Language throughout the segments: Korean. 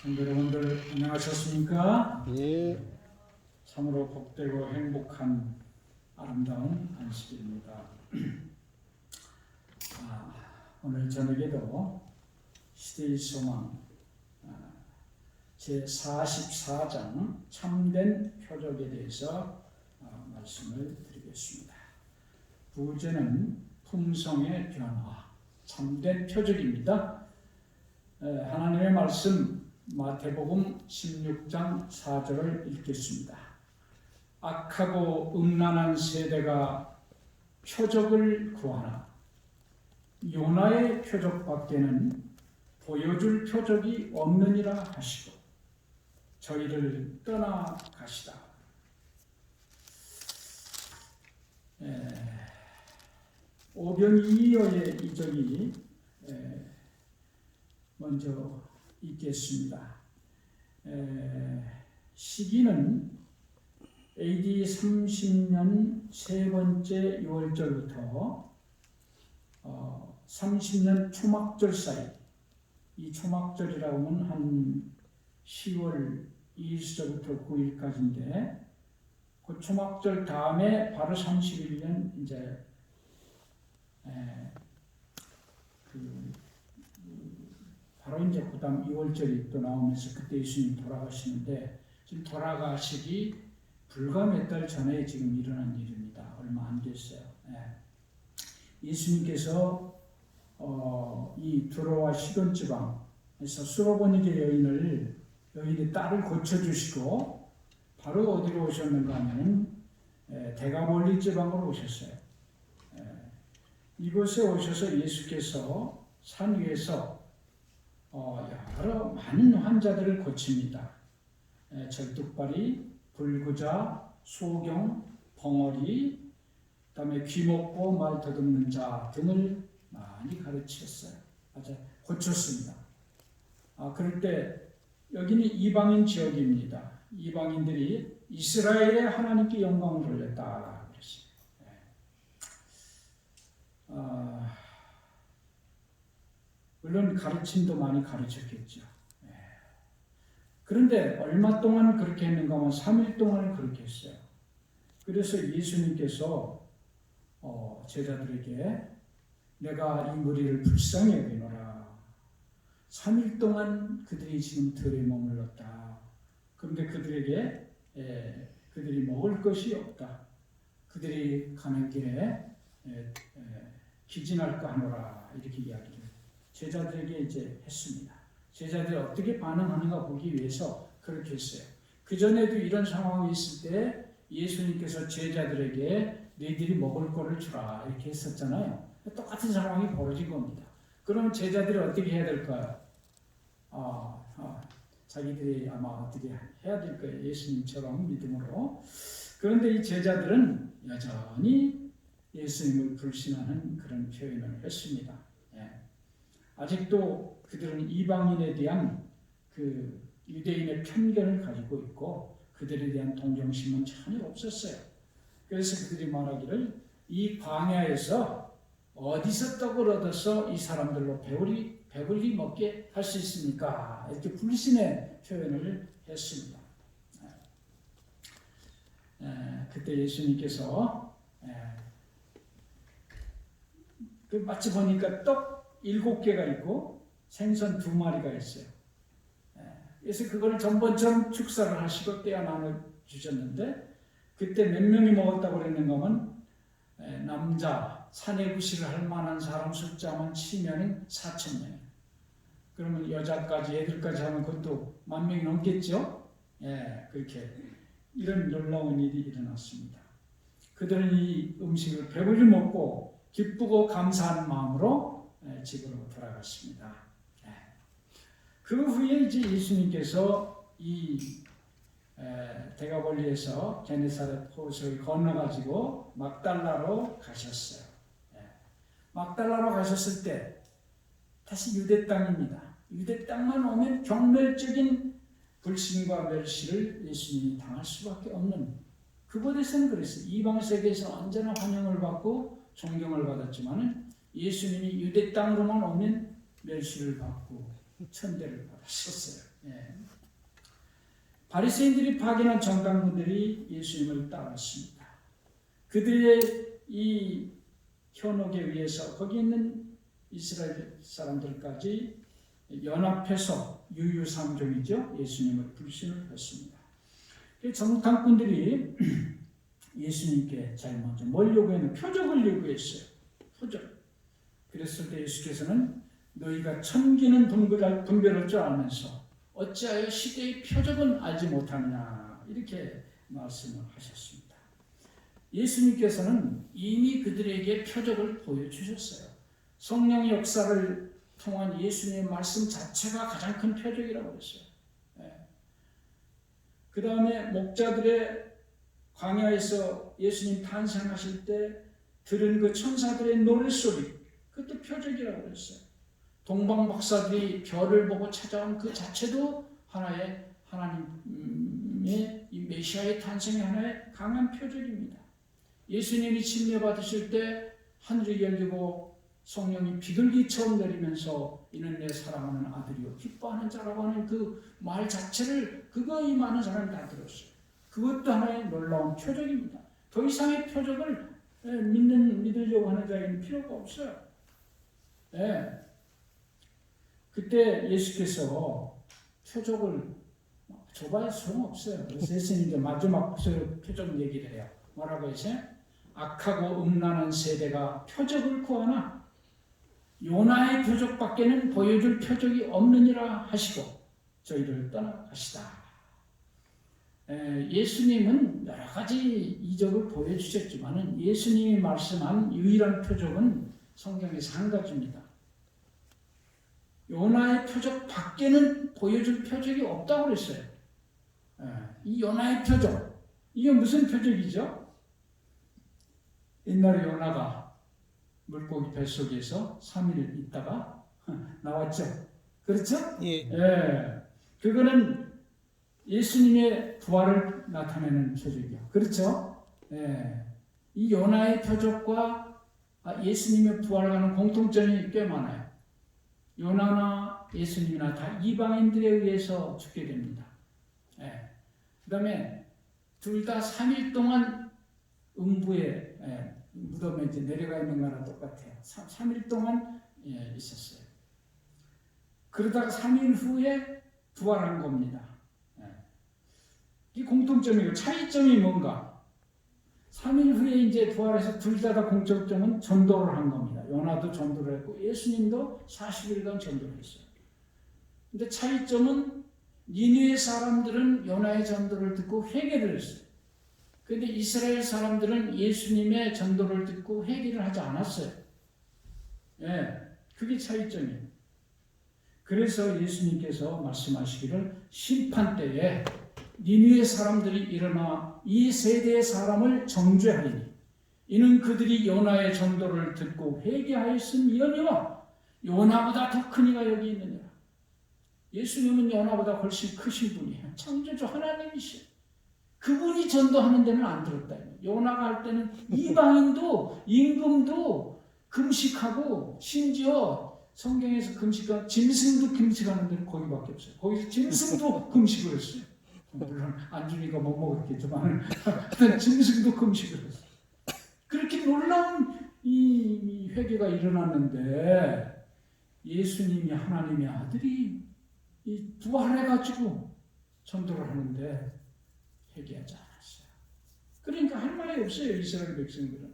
성도 여러분들 안녕하셨습니까? 예, 참으로 복되고 행복한 아름다운 안식일입니다. 오늘 저녁에도 시대의 소망 제44장 참된 표적에 대해서 말씀을 드리겠습니다. 부제는 품성의 변화, 참된 표적입니다. 하나님의 말씀 마태복음 16장 4절을 읽겠습니다. 악하고 음란한 세대가 표적을 구하나 요나의 표적밖에는 보여줄 표적이 없느니라 하시고 저희를 떠나가시다. 오병이어의 이적이 먼저 있겠습니다. 시기는 AD 30년 세 번째 6월절부터 30년 초막절 사이, 이 초막절이라고 하면 한 10월 2일서부터 9일까지인데 그 초막절 다음에 바로 31년 이제 바로 이제 그 다음 2월절이 또 나오면서 그때 예수님 돌아가시는데 지금 돌아가시기 불과 몇 달 전에 지금 일어난 일입니다. 얼마 안 됐어요. 예수님께서 이 두로와 시돈 지방에서 수로보니게 여인의 딸을 고쳐주시고 바로 어디로 오셨는가 하면 데가볼리 지방으로 오셨어요. 이곳에 오셔서 예수께서 산 위에서 여러 많은 환자들을 고칩니다. 절뚝발이, 불구자, 소경, 벙어리, 그다음에 귀먹고 말 더듬는 자 등을 많이 가르쳤어요. 아주 고쳤습니다. 그럴 때 여기는 이방인 지역입니다. 이방인들이 이스라엘의 하나님께 영광을 돌렸다 그랬습니다. 물론 가르침도 많이 가르쳤겠죠. 그런데 얼마 동안 그렇게 했는가 하면 3일 동안을 그렇게 했어요. 그래서 예수님께서 제자들에게 내가 이 무리를 불쌍히 여기노라. 3일 동안 그들이 지금 들에 머물렀다. 그런데 그들에게 그들이 먹을 것이 없다. 그들이 가는 길에 기진할까 하노라. 이렇게 이야기를 제자들에게 이제 했습니다. 제자들이 어떻게 반응하는가 보기 위해서 그렇게 했어요. 그전에도 이런 상황이 있을 때 예수님께서 제자들에게 너희들이 먹을 거를 주라 이렇게 했었잖아요. 똑같은 상황이 벌어진 겁니다. 그럼 제자들이 어떻게 해야 될까요? 자기들이 아마 어떻게 해야 될 거예요. 예수님처럼 믿음으로. 그런데 이 제자들은 여전히 예수님을 불신하는 그런 표현을 했습니다. 아직도 그들은 이방인에 대한 그 유대인의 편견을 가지고 있고 그들에 대한 동정심은 전혀 없었어요. 그래서 그들이 말하기를 이 광야에서 어디서 떡을 얻어서 이 사람들로 배불리 먹게 할 수 있습니까? 이렇게 불신의 표현을 했습니다. 그때 예수님께서 마치 보니까 떡 7개가 있고 생선 2마리가 있어요. 그래서 그걸 전번처럼 축사를 하시고 떼어 나눠 주셨는데 그때 몇 명이 먹었다고 그랬는가 하면 남자 사내구실을 할 만한 사람 숫자만 치면 4,000명. 그러면 여자까지 애들까지 하면 그것도 10,000명이 넘겠죠? 그렇게 이런 놀라운 일이 일어났습니다. 그들은 이 음식을 배불리 먹고 기쁘고 감사한 마음으로 집으로 돌아갔습니다. 그 후에 이제 예수님께서 이 데가볼리에서 게네사렛 호수를 건너가지고 막달라로 가셨어요. 막달라로 가셨을 때 다시 유대 땅입니다. 유대 땅만 오면 경멸적인 불신과 멸시를 예수님이 당할 수밖에 없는 그곳에서는 그랬어요. 이방 세계에서 언제나 환영을 받고 존경을 받았지만은 예수님이 유대 땅으로만 오면 멸시를 받고 천대를 받았었어요. 예. 바리새인들이 파견한 정강분들이 예수님을 따랐습니다. 그들의 이 현혹에 의해서 거기 있는 이스라엘 사람들까지 연합해서 유유상종이죠. 예수님을 불신을 했습니다. 정탐꾼들이 예수님께 제일 먼저 뭘 요구했는? 표적을 요구했어요. 표적. 그랬을 때 예수께서는 너희가 천기는 분별할 줄 알면서 어찌하여 시대의 표적은 알지 못하느냐 이렇게 말씀을 하셨습니다. 예수님께서는 이미 그들에게 표적을 보여주셨어요. 성령의 역사를 통한 예수님의 말씀 자체가 가장 큰 표적이라고 했어요. 그 다음에 목자들의 광야에서 예수님 탄생하실 때 들은 그 천사들의 노랫소리, 그것도 표적이라고 했어요. 동방 박사들이 별을 보고 찾아온 그 자체도 하나의 하나님의 이 메시아의 탄생의 하나의 강한 표적입니다. 예수님이 침례받으실 때 하늘이 열리고 성령이 비둘기처럼 내리면서 이는 내 사랑하는 아들이요 기뻐하는 자라고 하는 그 말 자체를 그거이 많은 사람이 다 들었어요. 그것도 하나의 놀라운 표적입니다. 더 이상의 표적을 믿으려고 하는 자에게는 필요가 없어요. 네. 그때 예수께서 표적을 줘봐야 소용없어요. 그래서 예수님이 마지막 표적 얘기를 해요. 뭐라고 했어요? 악하고 음란한 세대가 표적을 구하나 요나의 표적밖에는 보여줄 표적이 없느니라 하시고 저희를 떠나가시다. 예수님은 여러 가지 이적을 보여주셨지만 예수님이 말씀한 유일한 표적은 성경에서 한 가지입니다. 요나의 표적 밖에는 보여줄 표적이 없다고 그랬어요. 이 요나의 표적, 이게 무슨 표적이죠? 옛날에 요나가 물고기 뱃속에서 3일 있다가 나왔죠. 그렇죠? 예. 예. 그거는 예수님의 부활을 나타내는 표적이요. 그렇죠? 예. 이 요나의 표적과 예수님의 부활과는 공통점이 꽤 많아요. 요나나 예수님이나 다 이방인들에 의해서 죽게 됩니다. 예. 그 다음에 둘 다 3일 동안 음부에 무덤에 이제 내려가 있는 거랑 똑같아요. 3일 동안 있었어요. 그러다가 3일 후에 부활한 겁니다. 이 공통점이고 차이점이 뭔가? 3일 후에 이제 부활해서 둘 다 공통점은 전도를 한 겁니다. 요나도 전도를 했고 예수님도 40일간 전도를 했어요. 근데 차이점은 니느웨 사람들은 요나의 전도를 듣고 회개를 했어요. 그런데 이스라엘 사람들은 예수님의 전도를 듣고 회개를 하지 않았어요. 예, 그게 차이점이에요. 그래서 예수님께서 말씀하시기를 심판 때에 니느웨 사람들이 일어나 이 세대의 사람을 정죄하리니 이는 그들이 요나의 전도를 듣고 회개하였음이니와 요나보다 더 큰 이가 여기 있느니라. 예수님은 요나보다 훨씬 크신 분이에요. 창조주 하나님이시에요. 그분이 전도하는 데는 안 들었다. 요나가 할 때는 이방인도 임금도 금식하고 심지어 성경에서 금식한 짐승도 금식하는 데는 거기밖에 없어요. 거기서 짐승도 금식을 했어요. 물론 안주니까 못 먹었겠지만 짐승도 금식을 했어요. 그렇게 놀라운 이 회개가 일어났는데 예수님이 하나님의 아들이 이 부활해가지고 전도를 하는데 회개하지 않았어요. 그러니까 할 말이 없어요. 이스라엘 백성들은.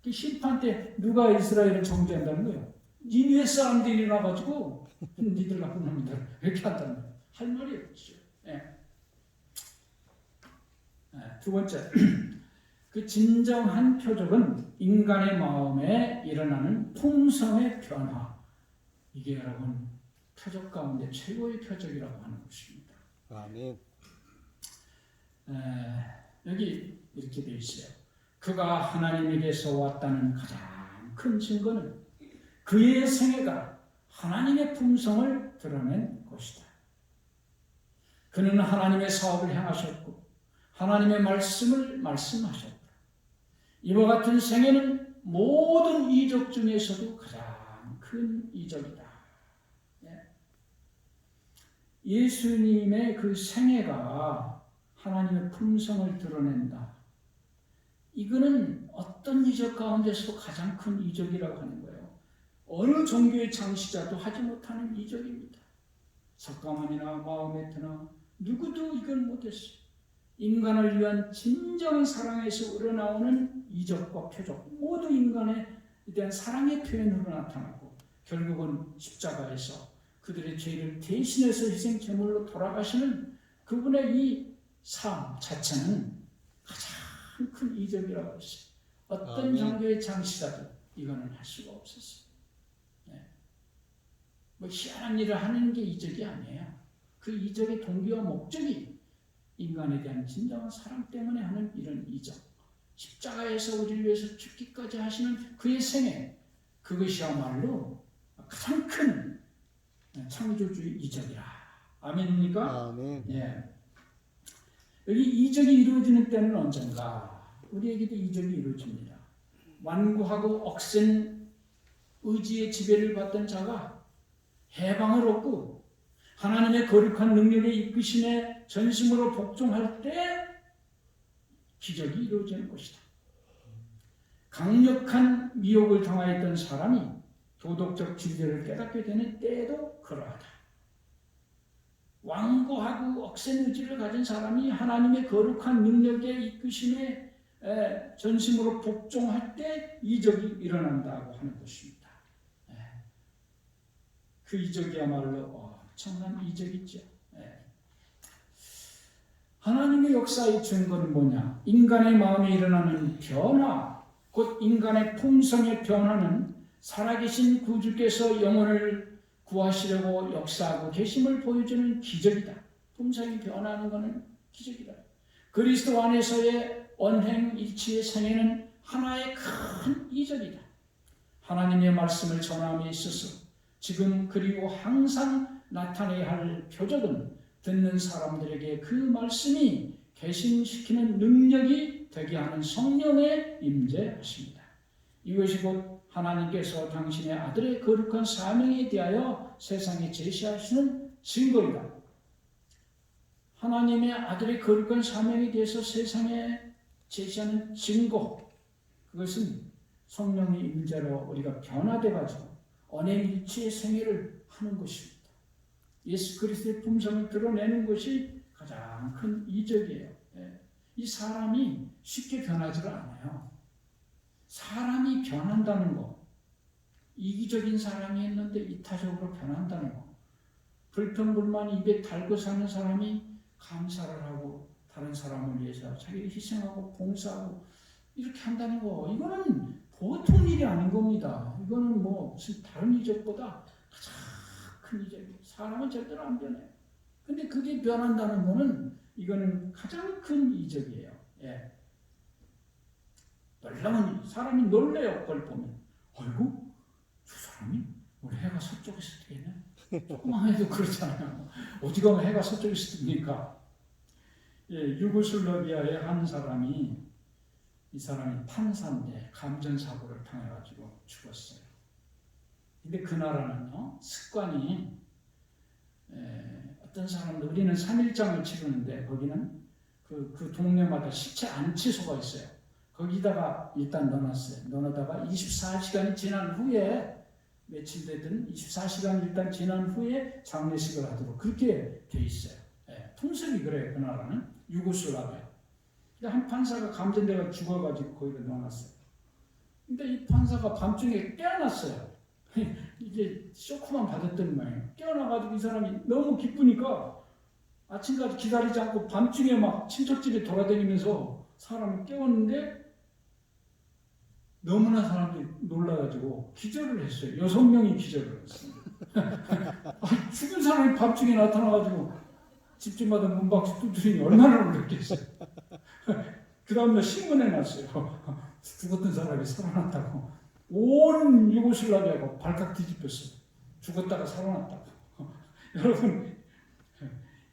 그 심판 때 누가 이스라엘을 정죄한다는 거예요? 니느웨 사람들이 일어나가지고 니들 나쁜 놈들 이렇게 한다는 거예요. 할 말이 없죠. 예. 두 번째, 그 진정한 표적은 인간의 마음에 일어나는 풍성의 변화. 이게 여러분 표적 가운데 최고의 표적이라고 하는 것입니다. 아멘. 여기 이렇게 되어 있어요. 그가 하나님에게서 왔다는 가장 큰 증거는 그의 생애가 하나님의 품성을 드러낸 것이다. 그는 하나님의 사업을 행하셨고 하나님의 말씀을 말씀하셨다. 이와 같은 생애는 모든 이적 중에서도 가장 큰 이적이다. 예수님의 그 생애가 하나님의 품성을 드러낸다. 이거는 어떤 이적 가운데서도 가장 큰 이적이라고 하는 거예요. 어느 종교의 창시자도 하지 못하는 이적입니다. 석가모니나 마호메트나 누구도 이걸 못했어요. 인간을 위한 진정한 사랑에서 우러나오는 이적과 표적, 모두 인간에 대한 사랑의 표현으로 나타나고 결국은 십자가에서 그들의 죄를 대신해서 희생 제물로 돌아가시는 그분의 이 삶 자체는 가장 큰 이적이라고 했어요. 어떤 종교의 창시자도 이거는 할 수가 없었어요. 네. 뭐 희한한 일을 하는 게 이적이 아니에요. 그 이적의 동기와 목적이 인간에 대한 진정한 사랑 때문에 하는 이런 이적. 십자가에서 우리를 위해서 죽기까지 하시는 그의 생애, 그것이야말로 가장 큰 창조주의 이적이라. 아멘입니까? 아멘. 예. 여기 이적이 이루어지는 때는 언젠가? 우리에게도 이적이 이루어집니다. 완고하고 억센 의지의 지배를 받던 자가 해방을 얻고 하나님의 거룩한 능력의 이끄심에 전심으로 복종할 때 기적이 이루어지는 것이다. 강력한 미혹을 당하였던 사람이 도덕적 진리를 깨닫게 되는 때에도 그러하다. 완고하고 억센 의지를 가진 사람이 하나님의 거룩한 능력의 이끄심에 전심으로 복종할 때 이적이 일어난다고 하는 것입니다. 그 이적이야말로 엄청난 이적이죠. 하나님의 역사의 증거는 뭐냐? 인간의 마음에 일어나는 변화, 곧 인간의 품성의 변화는 살아계신 구주께서 영혼을 구하시려고 역사하고 계심을 보여주는 기적이다. 품성이 변하는 것은 기적이다. 그리스도 안에서의 언행일치의 생애는 하나의 큰 이적이다. 하나님의 말씀을 전함에 있어서 지금 그리고 항상 나타내야 할 표적은 듣는 사람들에게 그 말씀이 개신시키는 능력이 되게 하는 성령의 임재하십니다. 이것이 곧 하나님께서 당신의 아들의 거룩한 사명에 대하여 세상에 제시하시는 증거이다. 하나님의 아들의 거룩한 사명에 대해서 세상에 제시하는 증거, 그것은 성령의 임재로 우리가 변화돼가지고 언행일치의 생애를 하는 것입니다. 예수 그리스도의 품성을 드러내는 것이 가장 큰 이적이에요. 이 사람이 쉽게 변하지를 않아요. 사람이 변한다는 거, 이기적인 사람이 했는데 이타적으로 변한다는 거, 불평불만 입에 달고 사는 사람이 감사를 하고 다른 사람을 위해서 자기를 희생하고 봉사하고 이렇게 한다는 거, 이거는 보통 일이 아닌 겁니다. 이거는 뭐 무슨 다른 이적보다 가장 큰 이적이에요. 사람은 절대로 안 변해요. 근데 그게 변한다는 거는 이거는 가장 큰 이적이에요. 예. 놀라운 사람이 놀래요. 그걸 보면 아이고 저 사람이 우리 해가 서쪽에서 뜨겠네. 조금만 해도 그렇잖아요. 어디 가면 해가 서쪽에서 뜹니까? 예, 유고슬라비아의 한 사람이 이 사람이 판사인데 감전사고를 당해가지고 죽었어요. 근데 그 나라는요 습관이 어떤 사람들 우리는 3일장을 치르는데 거기는 그 동네마다 시체 안치소가 있어요. 거기다가 일단 넣어놨어요. 넣어다가 24시간이 지난 후에 며칠 되든 24시간 일단 지난 후에 장례식을 하도록 그렇게 돼 있어요. 풍습이 그래요. 그 나라는 유고슬라비아. 근데 한 판사가 감전돼가 죽어가지고 거기다 넣어놨어요. 근데 이 판사가 밤중에 깨어났어요. 이게 쇼크만 받았던 모양이에요. 깨어나가지고 이 사람이 너무 기쁘니까 아침까지 기다리지 않고 밤중에 막 친척집에 돌아다니면서 사람을 깨웠는데 너무나 사람들이 놀라가지고 기절을 했어요. 6명이 기절을 했어요. 죽은 사람이 밤중에 나타나가지고 집집마다 문밖에 두드리니 얼마나 놀랐겠어요. 그 다음날 신문에 났어요. 죽었던 사람이 살아났다고. 온 유고슬라비아가 발칵 뒤집혔어요. 죽었다가 살아났다고. 여러분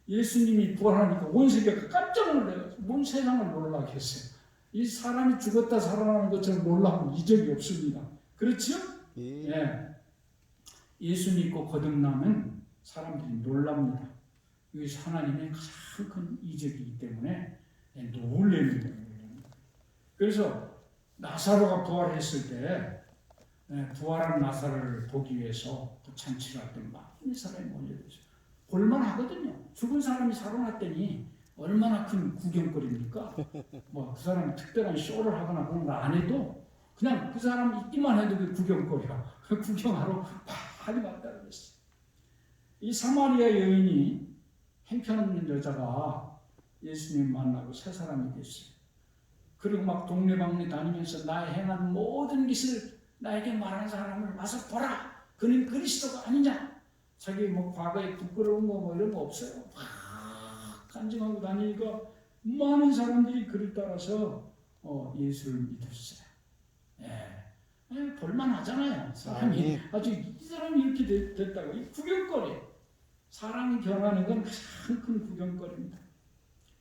예수님이 부활하니까 온 세계가 깜짝 놀라요. 온 세상을 놀라게 했어요. 이 사람이 죽었다 살아나는 것처럼 놀라운 이적이 없습니다. 그렇죠? 예. 예수 믿고 거듭나면 사람들이 놀랍니다. 이것이 하나님의 가장 큰 이적이기 때문에 놀라는 거예요. 그래서 나사로가 부활했을 때 부활한 나사로를 보기 위해서 그 잔치를 할 때 많은 사람이 몰려들어요. 볼만하거든요. 죽은 사람이 살아났더니 얼마나 큰 구경거리입니까? 뭐 그 사람이 특별한 쇼를 하거나 그런 거 안 해도 그냥 그 사람 있기만 해도 그 구경거리야. 구경하러 많이 왔다고 그랬어요. 이 사마리아 여인이 형편없는 여자가 예수님 만나고 새 사람이 됐어요. 그리고 막 동네방네 다니면서 나의 행한 모든 것을 나에게 말하는 사람을 와서 보라. 그는 그리스도가 아니냐. 자기 뭐 과거에 부끄러운 거 뭐 이런 거 없어요. 막 간증하고 다니니까 많은 사람들이 그를 따라서 예수를 믿었어요. 볼만하잖아요. 사람이 아주 이 사람이 이렇게 됐다고. 이 구경거리. 사람이 변하는 건 가장 큰 구경거리입니다.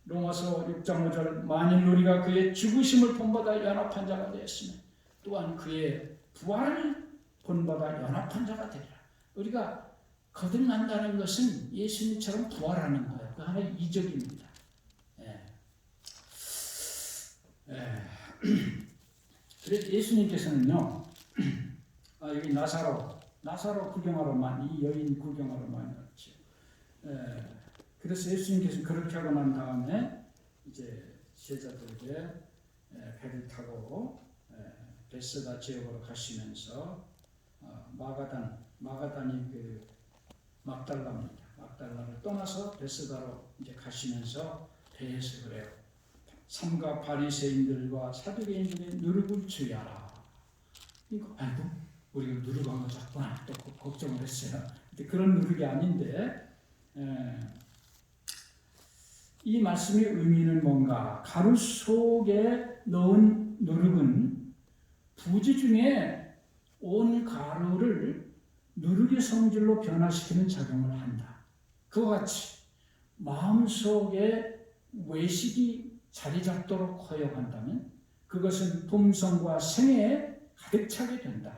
로마서 6장 5절 만일 우리가 그의 죽으심을 본받아 연합한 자가 되었으면 또한 그의 부활을 본받아 연합한 자가 되리라. 우리가 거듭난다는 것은 예수님처럼 부활하는 거예요. 그 하나의 이적입니다. 그래서 예수님께서는요, 여기 나사로 구경하러 이 여인 구경하러 많이 왔죠. 그래서 예수님께서 그렇게 하고 난 다음에 이제 제자들에게 배를 타고 베세다 지역으로 가시면서 마가단이 그 막달라를 떠나서 베세다로 이제 가시면서 배에서 그래요. 삼가 바리새인들과 사두개인들의 누룩을 주의하라. 이거 우리가 누룩한 거 잡구나 또 걱정을 했어요. 근데 그런 누룩이 아닌데 이 말씀의 의미는 뭔가? 가루 속에 넣은 누룩은 부지 중에 온 가루를 누룩의 성질로 변화시키는 작용을 한다. 그와 같이 마음속에 외식이 자리 잡도록 허용한다면 그것은 품성과 생애에 가득 차게 된다.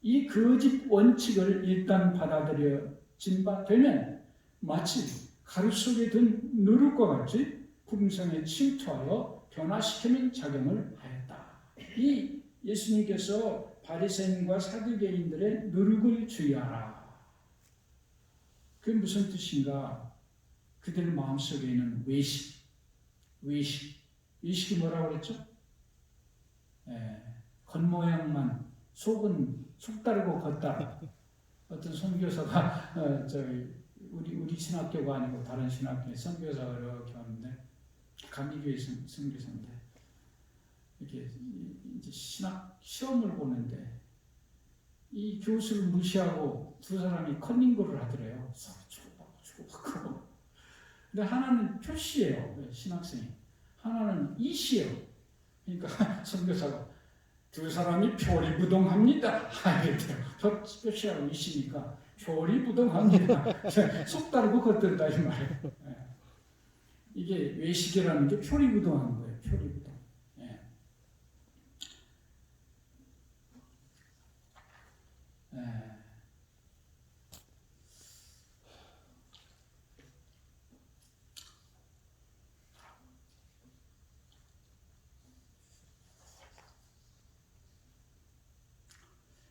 이 거짓 원칙을 일단 받아들여진 바 되면 마치 가루 속에 든 누룩과 같이 품성에 침투하여 변화시키는 작용을 하였다. 이 예수님께서 바리새인과 사두개인들의 누룩을 주의하라. 그게 무슨 뜻인가? 그들 마음속에 있는 외식이 뭐라고 그랬죠? 겉모양만, 속은 속다르고 겉다르. 어떤 선교사가 우리 신학교가 아니고 다른 신학교에 선교사가 이렇게 왔는데 감리교회 선교사인데 이렇게 이제 신학 시험을 보는데 이 교수를 무시하고 두 사람이 컨닝볼을 하더래요. 서로 주고받고. 근데 하나는 표시예요. 신학생이. 하나는 이시예요. 그러니까 선교사가 두 사람이 표리부동합니다. 이랬대요. 표시하고 이시니까 표리부동합니다. 속 다르고 겉다르다 이 말이에요. 이게 외식이라는 게 표리부동한 거예요. 표리부동.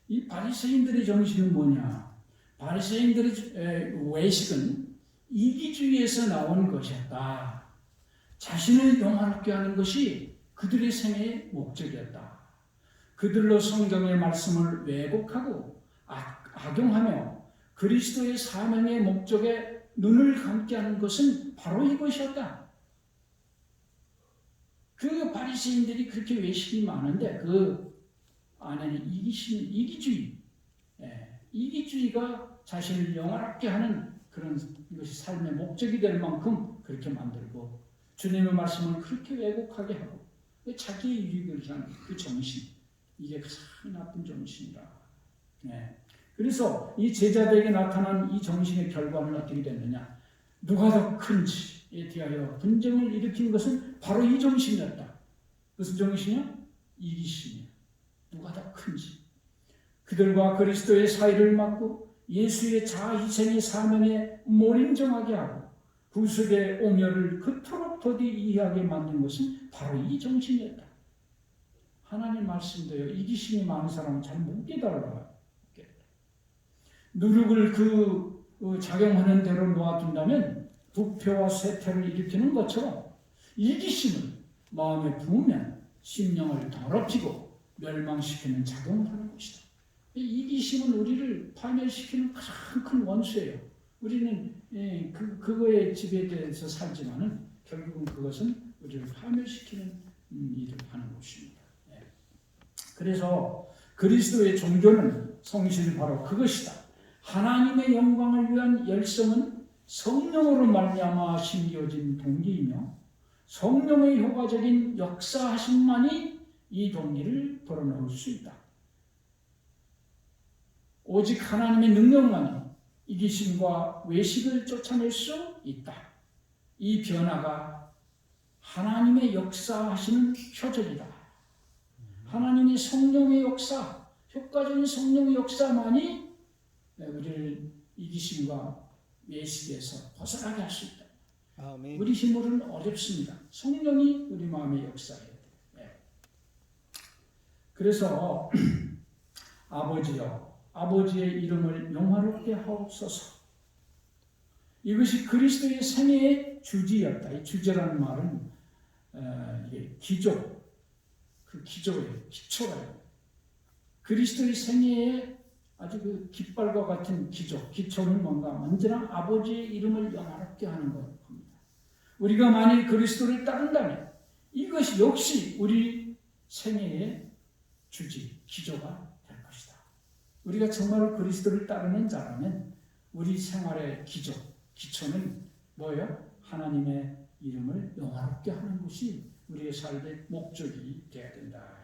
이 바리새인들의 정신은 뭐냐? 바리새인들의 외식은 이기주의에서 나온 것이었다. 자신을 영화롭게 하는 것이 그들의 생애의 목적이었다. 그들로 성경의 말씀을 왜곡하고 악용하며 그리스도의 사명의 목적에 눈을 감게 하는 것은 바로 이것이었다. 그 바리새인들이 그렇게 외식이 많은데 그 안에는 이기주의가 자신을 영화롭게 하는 그런 것이 삶의 목적이 될 만큼 그렇게 만들고 주님의 말씀을 그렇게 왜곡하게 하고 자기의 유익을 향한 그 정신, 이게 가장 나쁜 정신이다. 그래서 이 제자들에게 나타난 이 정신의 결과는 어떻게 됐느냐? 누가 더 큰지에 대하여 분쟁을 일으킨 것은 바로 이 정신이었다. 무슨 정신이야? 이기심이야. 누가 더 큰지. 그들과 그리스도의 사이를 막고 예수의 자아희생의 사명에 몰인정하게 하고 구속의 오멸을 그토록 더디 이해하게 만든 것은 바로 이 정신이었다. 하나님 말씀대로 이기심이 많은 사람은 잘 못 깨달아요. 누룩을 그 작용하는 대로 놓아둔다면 부패와 쇠퇴를 일으키는 것처럼 이기심을 마음에 부으면 심령을 더럽히고 멸망시키는 작용을 하는 것이다. 이기심은 우리를 파멸시키는 가장 큰 원수예요. 우리는 그거에 지배돼서 살지만은 결국은 그것은 우리를 파멸시키는 일을 하는 것입니다. 그래서 그리스도의 종교는 성실이 바로 그것이다. 하나님의 영광을 위한 열성은 성령으로 말미암아 심겨진 동기이며 성령의 효과적인 역사하심만이 이 동기를 불어넣을 수 있다. 오직 하나님의 능력만이 이기심과 외식을 쫓아낼 수 있다. 이 변화가 하나님의 역사하시는 표적이다. 하나님의 성령의 역사, 효과적인 성령의 역사만이 우리를 이기심과 외식에서 벗어나게 할 수 있다. 아멘. 우리 힘으로는 어렵습니다. 성령이 우리 마음에 역사해야 돼요. 그래서 아버지여, 아버지의 이름을 영화롭게 하옵소서. 이것이 그리스도의 생애의 주지였다. 이 주제라는 말은 이게 기조, 그 기조예요. 기초예요. 그리스도의 생애의 아주 그 깃발과 같은 기조, 기초는 뭔가 언제나 아버지의 이름을 영화롭게 하는 겁니다. 우리가 만일 그리스도를 따른다면 이것이 역시 우리 생애의 주지, 기조가 될 것이다. 우리가 정말 그리스도를 따르는 자라면 우리 생활의 기조, 기초는 뭐예요? 하나님의 이름을 영화롭게 하는 것이 우리의 삶의 목적이 되어야 된다.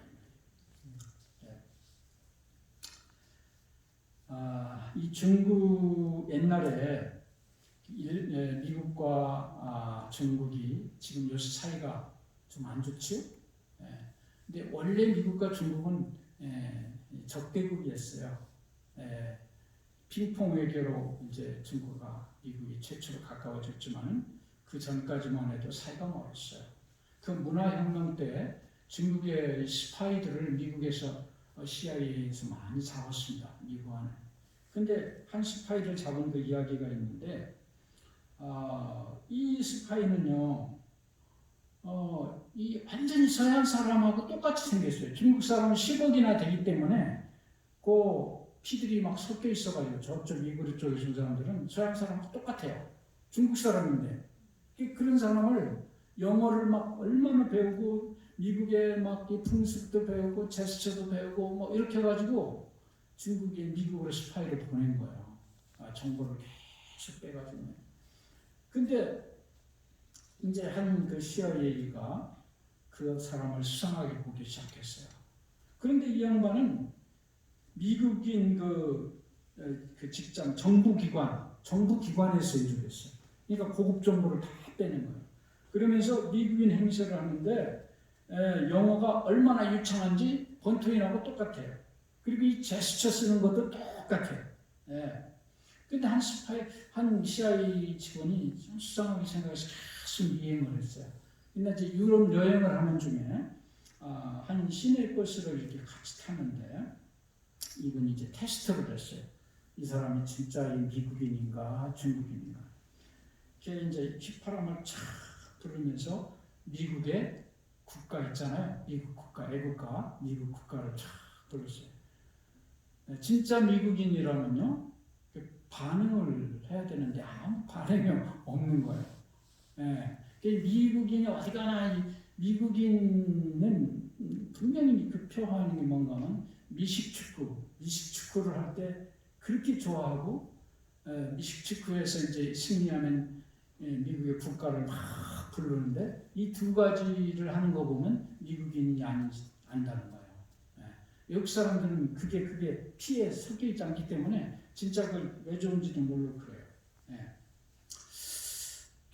이 중국 옛날에 미국과 중국이 지금 요새 사이가 좀 안 좋죠. 근데 원래 미국과 중국은 적대국이었어요. 핑퐁 외교로 이제 중국과 미국이 최초로 가까워졌지만은 그 전까지만 해도 사이가 멀었어요. 그 문화혁명 때 중국의 스파이들을 미국에서 CIA에서 많이 잡았습니다. 미국 안에. 근데 한 스파이를 잡은 그 이야기가 있는데 이 스파이는요 이 완전히 서양 사람하고 똑같이 생겼어요. 중국 사람은 10억이나 되기 때문에 그 피들이 막 섞여 있어가지고 저쪽 미국 쪽에 있는 사람들은 서양 사람하고 똑같아요. 중국 사람인데 그런 사람을 영어를 막 얼마나 배우고 미국의 막 풍습도 배우고 제스처도 배우고 뭐 이렇게 해가지고 중국에 미국으로 스파이를 보낸 거예요. 정보를 계속 빼가지고. 근데 이제 한 그 CIA가 그 사람을 수상하게 보기 시작했어요. 그런데 이 양반은 미국인 그 직장 정부기관에서 일을 했어요. 그러니까 고급 정보를 다 빼는 거예요. 그러면서 미국인 행세를 하는데 영어가 얼마나 유창한지 본토인하고 똑같아요. 그리고 이 제스처 쓰는 것도 똑같아요. 근데 한 CIA 직원이 좀 수상하게 생각해서 계속 미행을 했어요. 근데 이제 유럽 여행을 하는 중에 한 시내 버스를 이렇게 같이 탔는데 이분이 이제 테스트를 했어요. 이 사람이 진짜 미국인인가 중국인인가. 걔 이제 휘파람을 쫙 부르면서 미국의 국가 있잖아요. 미국 국가, 애국가, 미국 국가를 쫙 불렀어요. 진짜 미국인이라면요, 반응을 해야 되는데 아무 반응이 없는 거예요. 미국인이 어디 가나 미국인은 분명히 그 표현하는 게 뭔가 하면 미식축구를 할 때 그렇게 좋아하고 미식축구에서 이제 승리하면 미국의 국가를 막 부르는데 이 두 가지를 하는 거 보면 미국인이 안다는 거예요. 외국 사람들은 그게 피에 섞여 있지 않기 때문에 진짜 그걸 왜 좋은지도 모르고 그래요.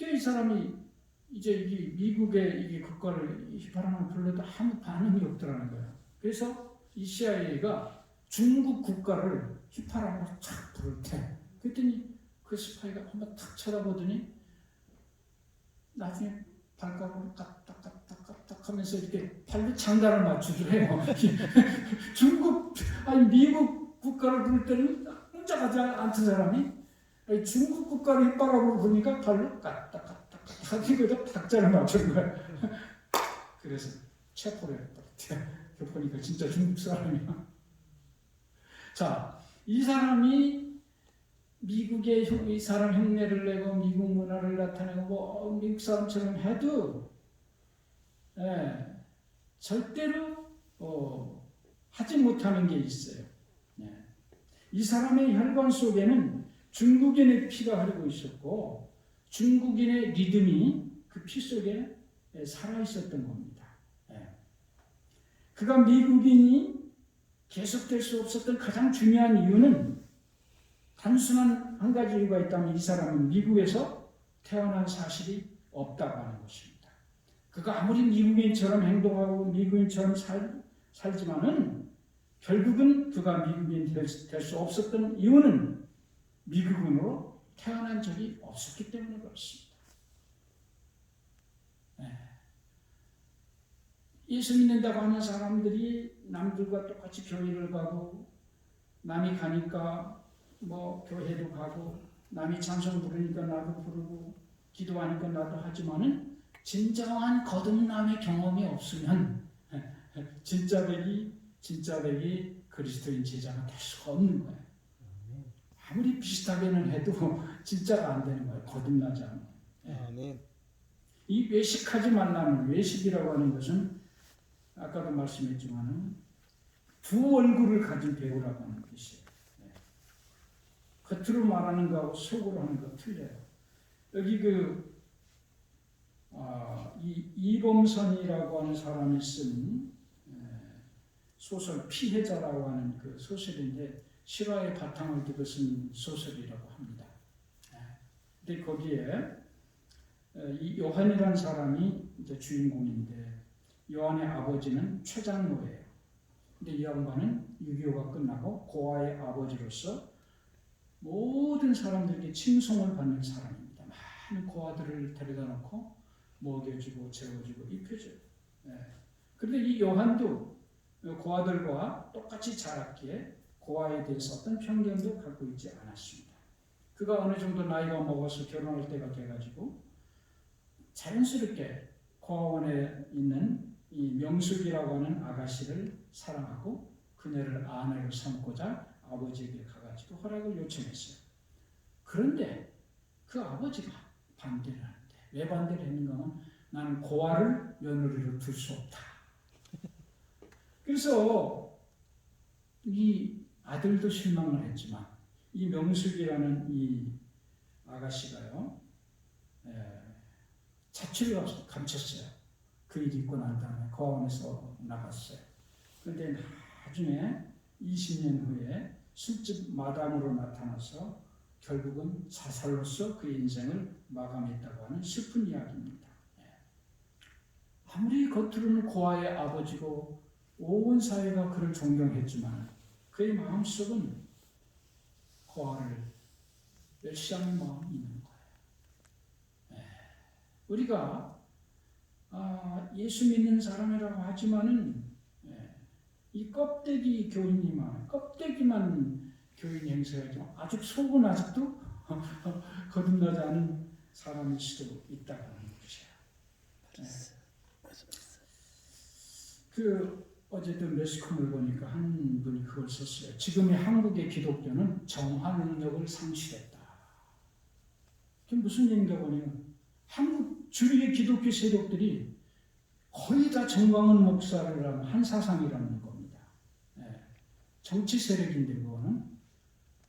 이 사람이 이제 이 미국의 이게 국가를 휘파람을 불러도 아무 반응이 없더라는 거예요. 그래서 이 CIA가 중국 국가를 휘파람으로 탁 부를 때, 그랬더니 그 스파이가 한번 탁 쳐다보더니 나중에 발가락으로 까딱까딱까딱 하면서 이렇게 발로 장단을 맞추더래요. 중국, 아니 미국 국가를 부를 때는 혼자가지 않던 사람이 중국 국가를 휘바라고 보니까 발로 까딱까딱 하고 박자를 맞추는 거야. 그래서 체포를 했더랬대요. 보니까 진짜 중국 사람이야. 자, 이 사람이 미국의 이 사람 흉내를 내고 미국 문화를 나타내고 뭐 미국 사람처럼 해도 절대로 하지 못하는 게 있어요. 이 사람의 혈관 속에는 중국인의 피가 흐르고 있었고 중국인의 리듬이 그 피 속에 살아 있었던 겁니다. 그가 미국인이 계속될 수 없었던 가장 중요한 이유는 단순한 한 가지 이유가 있다면 이 사람은 미국에서 태어난 사실이 없다고 하는 것입니다. 그가 아무리 미국인처럼 행동하고 미국인처럼 살지만은 결국은 그가 미국인이 될 수 없었던 이유는 미국인으로 태어난 적이 없었기 때문에 그렇습니다. 예수 믿는다고 하는 사람들이 남들과 똑같이 교회를 가고 남이 가니까 뭐 교회도 가고 남이 찬송 부르니까 나도 부르고 기도하니까 나도 하지만은 진정한 거듭남의 경험이 없으면 진짜 백이 그리스도인 제자가 될 수가 없는 거예요. 아무리 비슷하게는 해도 진짜가 안 되는 거예요. 거듭나지 않으면. 이 외식하지 말라는 외식이라고 하는 것은 아까도 말씀했지만은 두 얼굴을 가진 배우라고 하는 뜻이에요. 겉으로 말하는 거하고 속으로 하는 거 틀려요. 여기 이범선이라고 하는 사람이 쓴 소설 피해자라고 하는 그 소설인데 실화의 바탕을 두고 쓴 소설이라고 합니다. 근데 거기에 이 요한이라는 사람이 이제 주인공인데 요한의 아버지는 최장로예요. 근데 이 양반은 6.25가 끝나고 고아의 아버지로서 모든 사람들에게 칭송을 받는 사람입니다. 많은 고아들을 데려다 놓고 먹여주고 재워주고 입혀줘요. 그런데 이 요한도 고아들과 똑같이 자랐기에 고아에 대해서 어떤 편견도 갖고 있지 않았습니다. 그가 어느 정도 나이가 먹어서 결혼할 때가 돼가지고 자연스럽게 고아원에 있는 이 명숙이라고 하는 아가씨를 사랑하고 그녀를 아내로 삼고자 아버지에게 가가지고 허락을 요청했어요. 그런데 그 아버지가 반대를 하는데 왜 반대를 했는가 하면 나는 고아를 며느리로 둘 수 없다. 그래서 이 아들도 실망을 했지만 이 명숙이라는 이 아가씨가요 자취를 감췄어요. 그 일이 있고 난 다음에 고아원에서 나갔어요. 그런데 나중에 20년 후에 술집 마담으로 나타나서 결국은 자살로서 그의 인생을 마감했다고 하는 슬픈 이야기입니다. 아무리 겉으로는 고아의 아버지고 온 사회가 그를 존경했지만 그의 마음속은 고아를 멸시하는 마음이 있는 거예요. 우리가 예수 믿는 사람이라고 하지만은 이 껍데기 교인이만 껍데기만 교인 행세하지만 아직 속은 아직도 거듭나지 않은 사람일 수도 있다고 하는 것이야. 어제도 매스컴을 보니까 한 분이 그걸 썼어요. 지금의 한국의 기독교는 정화 능력을 상실했다. 그게 무슨 얘기인가 보면 한국 주류의 기독교 세력들이 거의 다 정광훈 목사를 한 사상이라는 겁니다. 정치 세력인데 그거는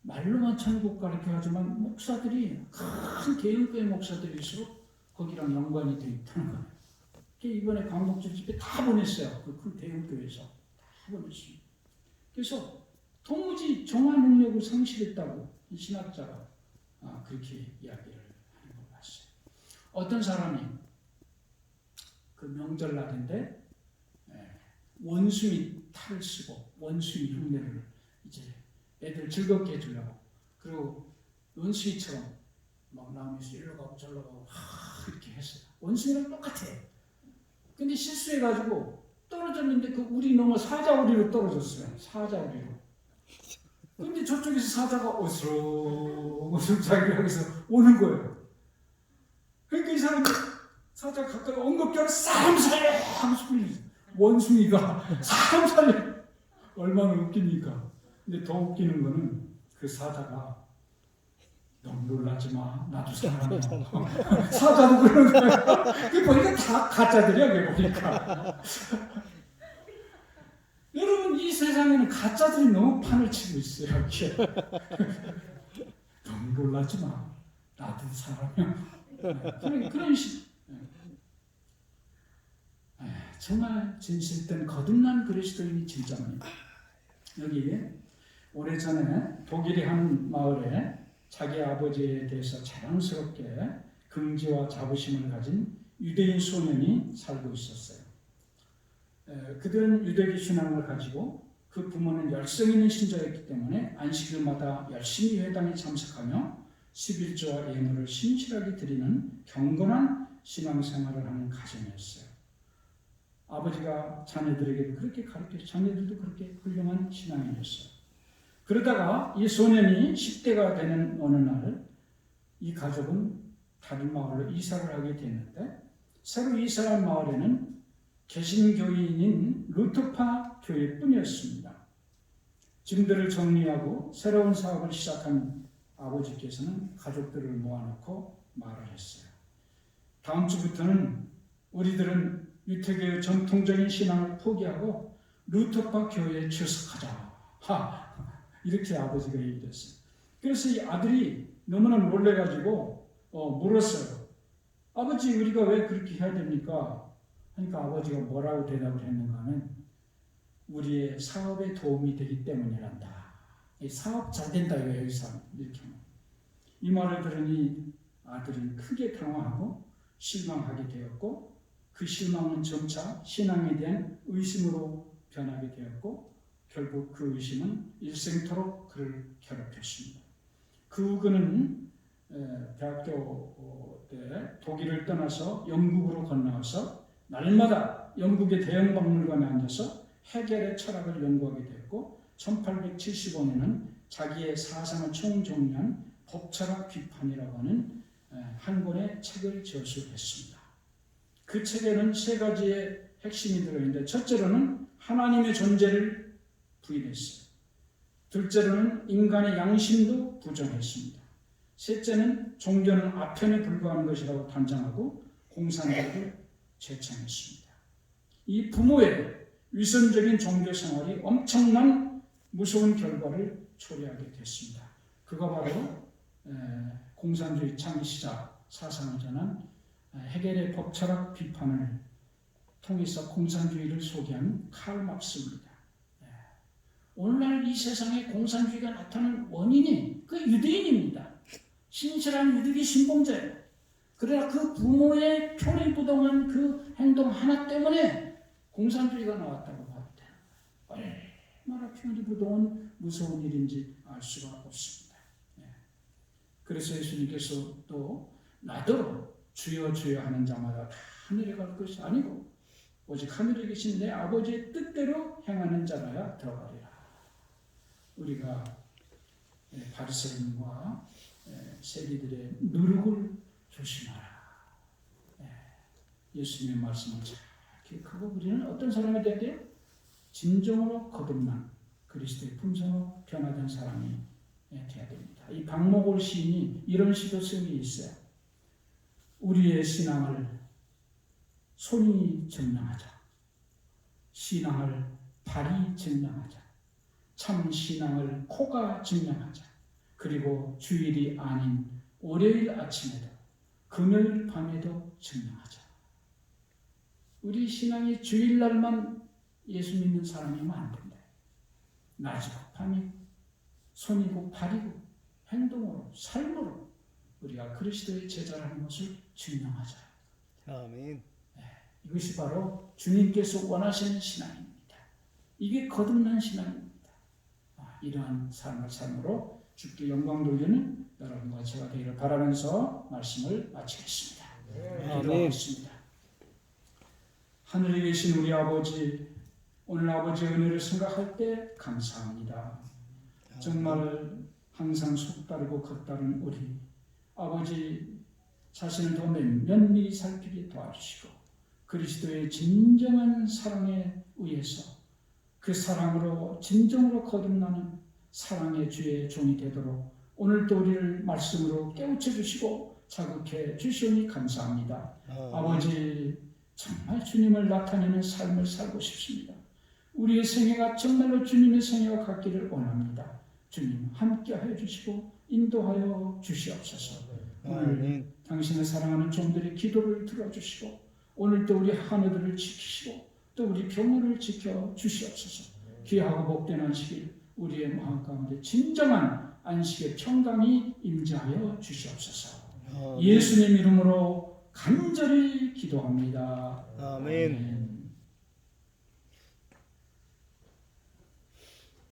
말로만 천국 가르쳐 하지만 목사들이 큰 대형교회 목사들일수록 거기랑 연관이 되어 있다는 거예요. 이번에 광복절 집회 다 보냈어요. 그 큰 대형교회에서 다 보냈습니다. 그래서 도무지 정화 능력을 상실했다고 이 신학자가 그렇게 이야기를 하는 걸 봤어요. 어떤 사람이 그 명절날인데 원숭이 탈을 쓰고 원숭이 흉내를 이제 애들 즐겁게 해주려고 그리고 원숭이처럼 막 나무에서 일로 가고 저로 가고 이렇게 했어요. 원숭이랑 똑같아. 근데 실수해가지고 떨어졌는데 그 우리 넘어 사자우리로 떨어졌어요. 사자우리로. 근데 저쪽에서 사자가 어스렁어스렁 자기 향해서 오는 거예요. 그러니까 이 사람이 사자가 가까이 엉겁게 사람 살려 하면서 끌리죠. 원숭이가 사람 살려. 얼마나 웃깁니까? 근데 더 웃기는 거는 그 사자가 너무 놀라지 마. 나도 사람이야. 사자도 그러는 거야. 그 보니까 다 가짜들이야. 그 보니까. 여러분 이 세상에는 가짜들이 너무 판을 치고 있어요. 너무 놀라지 마. 나도 사람이야. 그런 식. 정말 진실된 거듭난 그리스도인이 진짜입니다. 여기 오래전에 독일의 한 마을에 자기 아버지에 대해서 자랑스럽게 긍지와 자부심을 가진 유대인 소년이 살고 있었어요. 그들은 유대교 신앙을 가지고 그 부모는 열성 있는 신자였기 때문에 안식일마다 열심히 회당에 참석하며 11조와 예물을 신실하게 드리는 경건한 신앙생활을 하는 가정이었어요. 아버지가 자녀들에게도 그렇게 가르쳐 자녀들도 그렇게 훌륭한 신앙인이었어요. 그러다가 이 소년이 10대가 되는 어느 날 이 가족은 다른 마을로 이사를 하게 됐는데 새로 이사한 마을에는 개신교인인 루터파 교회뿐이었습니다. 짐들을 정리하고 새로운 사업을 시작한 아버지께서는 가족들을 모아놓고 말을 했어요. 다음 주부터는 우리들은 유태교의 전통적인 신앙을 포기하고 루터파 교회에 출석하자. 이렇게 아버지가 얘기를 했어요. 그래서 이 아들이 너무나 놀래가지고 물었어요. 아버지 우리가 왜 그렇게 해야 됩니까? 그러니까 아버지가 뭐라고 대답을 했는가 하면 우리의 사업에 도움이 되기 때문이란다. 사업 잘 된다 이거예요. 이렇게. 이 말을 들으니 아들은 크게 당황하고 실망하게 되었고 그 실망은 점차 신앙에 대한 의심으로 변하게 되었고 결국 그 의심은 일생토록 그를 괴롭혔습니다. 그 후 그는 대학교 때 독일을 떠나서 영국으로 건너와서 날마다 영국의 대형 박물관에 앉아서 헤겔의 철학을 연구하게 되었고 1875년에는 자기의 사상을 총정리한 법철학 비판이라고 하는 한 권의 책을 저술했습니다. 그 책에는 세 가지의 핵심이 들어있는데 첫째로는 하나님의 존재를 부인했어요. 둘째로는 인간의 양심도 부정했습니다. 셋째는 종교는 아편에 불과한 것이라고 단정하고 공산주의를 제창했습니다. 이 부모의 위선적인 종교 생활이 엄청난 무서운 결과를 초래하게 됐습니다. 그가 바로 공산주의 창시자 사상을 전한 헤겔의 법철학 비판을 통해서 공산주의를 소개한 칼 막스입니다. 오늘날 이 세상에 공산주의가 나타나는 원인이 그 유대인입니다. 신실한 유대교 신봉자예요. 그러나 그 부모의 표리부동한 그 행동 하나 때문에 공산주의가 나왔다고 봐도 돼요. 얼마나 표리부동한 무서운 일인지 알 수가 없습니다. 그래서 예수님께서 또 나더러 주여 주여 하는 자마다 다 하늘에 갈 것이 아니고 오직 하늘에 계신 내 아버지의 뜻대로 행하는 자라야 들어가리라. 우리가 바리새인과 세리들의 누룩을 조심하라. 예수님의 말씀을 잘 기억하고 우리는 어떤 사람이 되어야 돼요? 진정으로 거듭난 그리스도의 품성으로 변화된 사람이 되어야 됩니다. 이 박목올 시인이 이런 시도 쓴 게 있어요. 우리의 신앙을 손이 증명하자. 신앙을 발이 증명하자. 참 신앙을 코가 증명하자. 그리고 주일이 아닌 월요일 아침에도 금요일 밤에도 증명하자. 우리 신앙이 주일날만 예수 믿는 사람이면 안 된다. 낮이고 밤이고 손이고 발이고 행동으로 삶으로 우리가 그리스도의 제자라는 것을 증명하자. 아멘. 이것이 바로 주님께서 원하시는 신앙입니다. 이게 거듭난 신앙입니다. 이러한 삶을 삶으로 주께 영광 돌리는 여러분과 제가 되기를 바라면서 말씀을 마치겠습니다. 아멘. 기도하겠습니다. 하늘에 계신 우리 아버지, 오늘 아버지의 은혜를 생각할 때 감사합니다. 정말 항상 속다르고 겉다른 우리 아버지 자신을 더 면밀히 살피게 도와주시고 그리스도의 진정한 사랑에 의해서 그 사랑으로 진정으로 거듭나는 사랑의 주의 종이 되도록 오늘도 우리를 말씀으로 깨우쳐 주시고 자극해 주시오니 감사합니다. 아버지 정말 주님을 나타내는 삶을 살고 싶습니다. 우리의 생애가 정말로 주님의 생애와 같기를 원합니다. 주님 함께하여 주시고 인도하여 주시옵소서. 오늘 당신의 사랑하는 종들의 기도를 들어주시고 오늘도 우리 하늘들을 지키시고 또 우리 병원을 지켜 주시옵소서. 귀하고 복된 안식일 우리의 마음 가운데 진정한 안식의 평강이 임재하여 주시옵소서. 예수님 이름으로 간절히 기도합니다. 아멘.